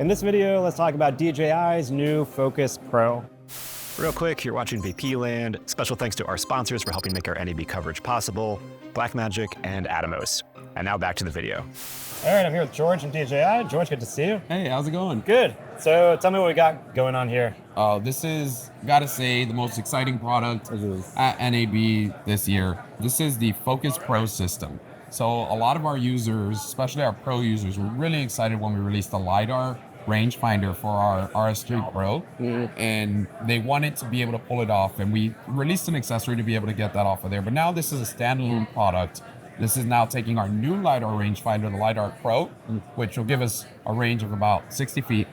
In this video, let's talk about DJI's new Focus Pro. Real quick, you're watching VP Land. Special thanks to our sponsors for helping make our NAB coverage possible, Blackmagic and Atomos. And now back to the video. All right, I'm here with George from DJI. George, good to see you. Hey, how's it going? Good. So tell me what we got going on here. This is, gotta say, the most exciting product at NAB this year. This is the Focus Pro system. So a lot of our users, especially our pro users, were really excited when we released the LiDAR rangefinder for our RS3 Pro, and they wanted to be able to pull it off, and we released an accessory to be able to get that off of there. But now this is a standalone product. This is now taking our new LiDAR rangefinder, the LiDAR Pro, which will give us a range of about 60 feet.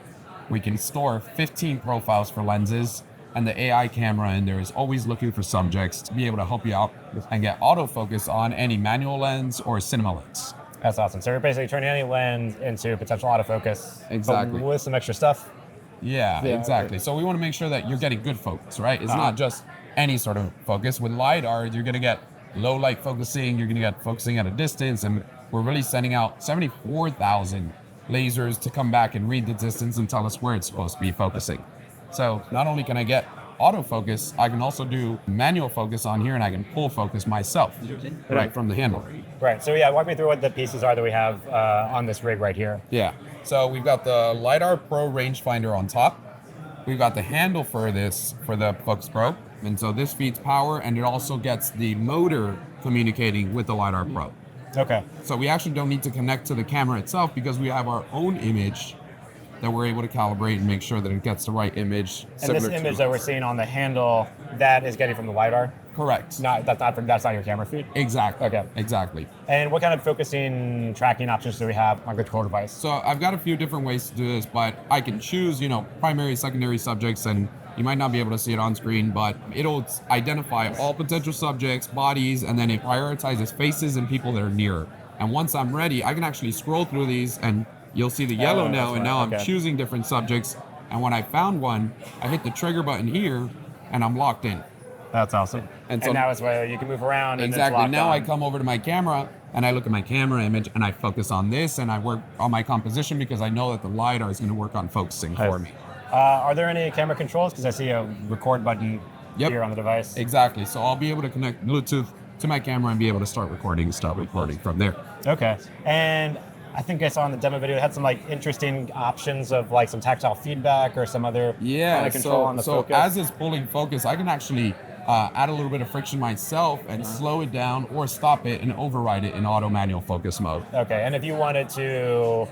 We can store 15 profiles for lenses, and the AI camera in there is always looking for subjects to be able to help you out and get autofocus on any manual lens or cinema lens. That's awesome. So we're basically turning any lens into potential autofocus. Exactly. With some extra stuff. Yeah, exactly. So we want to make sure that you're getting good focus, right? It's not just any sort of focus. With LiDAR, you're going to get low light focusing, you're going to get focusing at a distance, and we're really sending out 74,000 lasers to come back and read the distance and tell us where it's supposed to be focusing. So not only can I get autofocus, I can also do manual focus on here, and I can pull focus myself right from the handle. Right. So yeah, walk me through what the pieces are that we have on this rig right here. Yeah. So we've got the LiDAR Pro rangefinder on top. We've got the handle for this, for the Focus Pro. And so this feeds power, and it also gets the motor communicating with the LiDAR Pro. Okay. So we actually don't need to connect to the camera itself because we have our own image that we're able to calibrate and make sure that it gets the right image. And this image that we're seeing on the handle, that is getting from the LiDAR? Correct. That's not your camera feed? Exactly. Okay. Exactly. And what kind of focusing tracking options do we have on the control device? So I've got a few different ways to do this, but I can choose, primary, secondary subjects, and you might not be able to see it on screen, but it'll identify all potential subjects, bodies, and then it prioritizes faces and people that are near. And once I'm ready, I can actually scroll through these, and you'll see the yellow now, and now I'm choosing different subjects. And when I found one, I hit the trigger button here, and I'm locked in. That's awesome. And so now it's where you can move around. Exactly. And now I come over to my camera, and I look at my camera image, and I focus on this, and I work on my composition because I know that the LiDAR is going to work on focusing for me. Are there any camera controls? Because I see a record button here on the device. Exactly. So I'll be able to connect Bluetooth to my camera and be able to start recording from there. Okay. And I think I saw in the demo video it had some interesting options of some tactile feedback or some other kind of control on the focus. So as it's pulling focus, I can actually add a little bit of friction myself and slow it down or stop it and override it in auto manual focus mode. Okay. And if you wanted to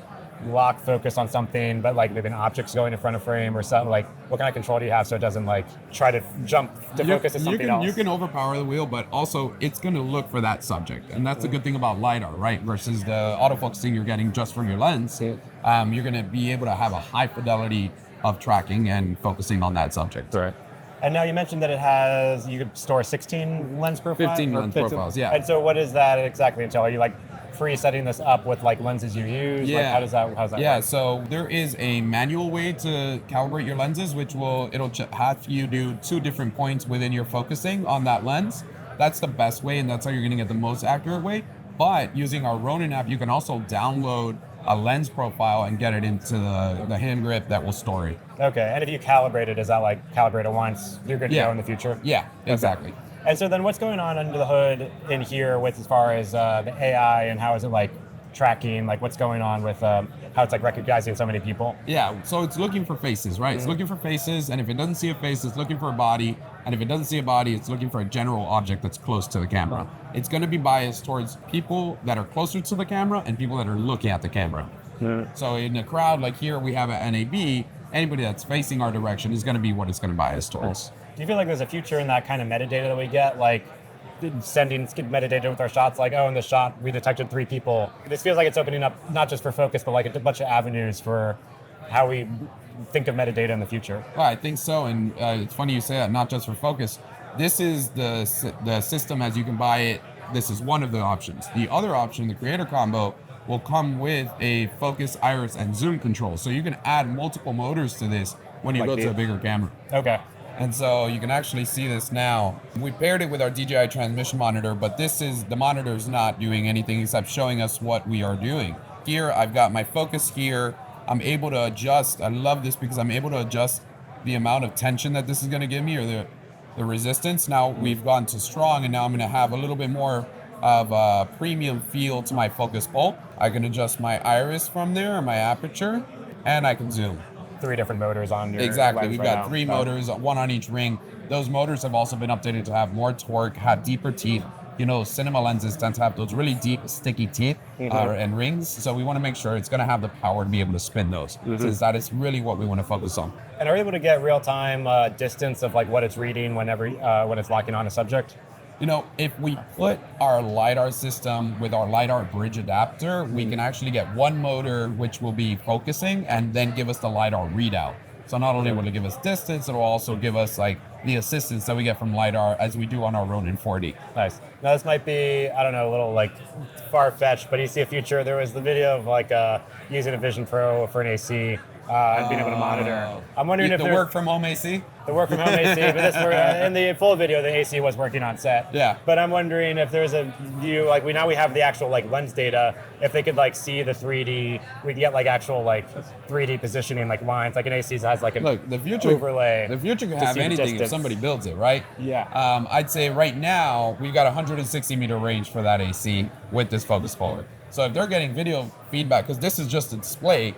lock focus on something, but maybe an object's going in front of frame or something, what kind of control do you have so it doesn't try to jump to focus on something else? You can overpower the wheel, but also it's going to look for that subject. And that's the good thing about LiDAR, right? Versus the autofocusing you're getting just from your lens. You're going to be able to have a high fidelity of tracking and focusing on that subject. Right. And now you mentioned that you could store 16 lens profiles? 15 lens profiles, yeah. And so what does that exactly entail? Are you pre-setting this up with lenses you use? Yeah. How does that work? So there is a manual way to calibrate your lenses, which it'll have you do 2 different points within your focusing on that lens. That's the best way, and that's how you're going to get the most accurate way. But using our Ronin app, you can also download a lens profile and get it into the hand grip that will store it. Okay, and if you calibrate it, is that calibrate it once, you're good to go in the future? Yeah, exactly. Okay. And so then what's going on under the hood in here with as far as the AI, and how is it tracking, what's going on with how it's recognizing so many people? Yeah, so it's looking for faces, right? It's looking for faces, and if it doesn't see a face, it's looking for a body, and if it doesn't see a body, it's looking for a general object that's close to the camera. It's going to be biased towards people that are closer to the camera and people that are looking at the camera. So in a crowd like here we have at NAB, anybody that's facing our direction is going to be what it's going to bias towards. Do you feel there's a future in that kind of metadata that we get, sending metadata with our shots, in this shot we detected 3 people? This feels like it's opening up not just for focus, but a bunch of avenues for how we think of metadata in the future. Well, I think so, and it's funny you say that, not just for focus. This is the system as you can buy it. This is one of the options. The other option, the creator combo, will come with a focus, iris, and zoom control. So you can add multiple motors to this when you go to a bigger camera. Okay. And so you can actually see this now. We paired it with our DJI transmission monitor, but the monitor is not doing anything except showing us what we are doing. Here, I've got my focus here, I'm able to adjust. I love this because I'm able to adjust the amount of tension that this is going to give me, or the resistance. Now we've gone to strong, and now I'm going to have a little bit more of a premium feel to my focus pull. I can adjust my iris from there, or my aperture, and I can zoom. 3 different motors on your Exactly. lens We've right got now. 3 motors, 1 on each ring. Those motors have also been updated to have more torque, have deeper teeth. You know, cinema lenses tend to have those really deep, sticky teeth and rings. So we want to make sure it's going to have the power to be able to spin those. Since that is really what we want to focus on. And are you able to get real-time distance of like what it's reading whenever when it's locking on a subject? You know, if we put our LiDAR system with our LiDAR bridge adapter, we can actually get one motor which will be focusing and then give us the LiDAR readout. So not only will it give us distance, it will also give us like the assistance that we get from LiDAR as we do on our Ronin 4D. Nice. Now this might be, I don't know, a little like far-fetched, but you see a future. There was the video of like using a Vision Pro for an AC and being able to monitor. I'm wondering if the work from home AC. The work from home AC, but this in the full video, the AC was working on set. Yeah. But I'm wondering if there's a view, like we have the actual like lens data, if they could like see the 3D, we could get like actual like 3D positioning, like lines, like an AC has like an overlay. The future could have anything if somebody builds it, right? Yeah. I'd say right now, we've got 160 meter range for that AC with this focus puller. So if they're getting video feedback, because this is just a display,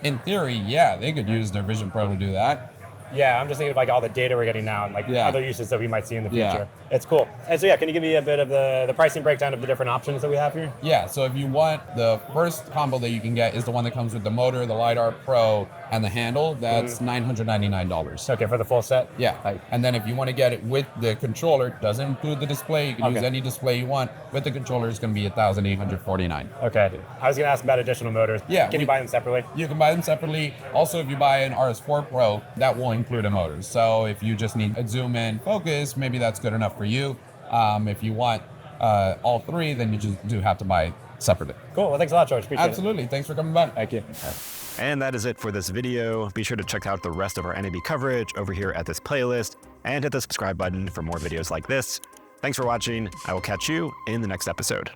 in theory, yeah, they could use their Vision Pro to do that. Yeah, I'm just thinking of like all the data we're getting now and like other uses that we might see in the future. Yeah. It's cool. And so can you give me a bit of the pricing breakdown of the different options that we have here? Yeah, so if you want, the first combo that you can get is the one that comes with the motor, the LiDAR Pro, and the handle. That's $999. Okay, for the full set? Yeah, and then if you want to get it with the controller, doesn't include the display, you can use any display you want. With the controller, it's going to be $1,849. Okay. I was going to ask about additional motors. Yeah. Can you buy them separately? You can buy them separately. Also, if you buy an RS4 Pro, that will include a motor. So if you just need a zoom in focus, maybe that's good enough for you. If you want all 3, then you just do have to buy separately. Cool. Well, thanks a lot, George. Appreciate it. Absolutely. Thanks for coming by. Thank you. And that is it for this video. Be sure to check out the rest of our NAB coverage over here at this playlist and hit the subscribe button for more videos like this. Thanks for watching. I will catch you in the next episode.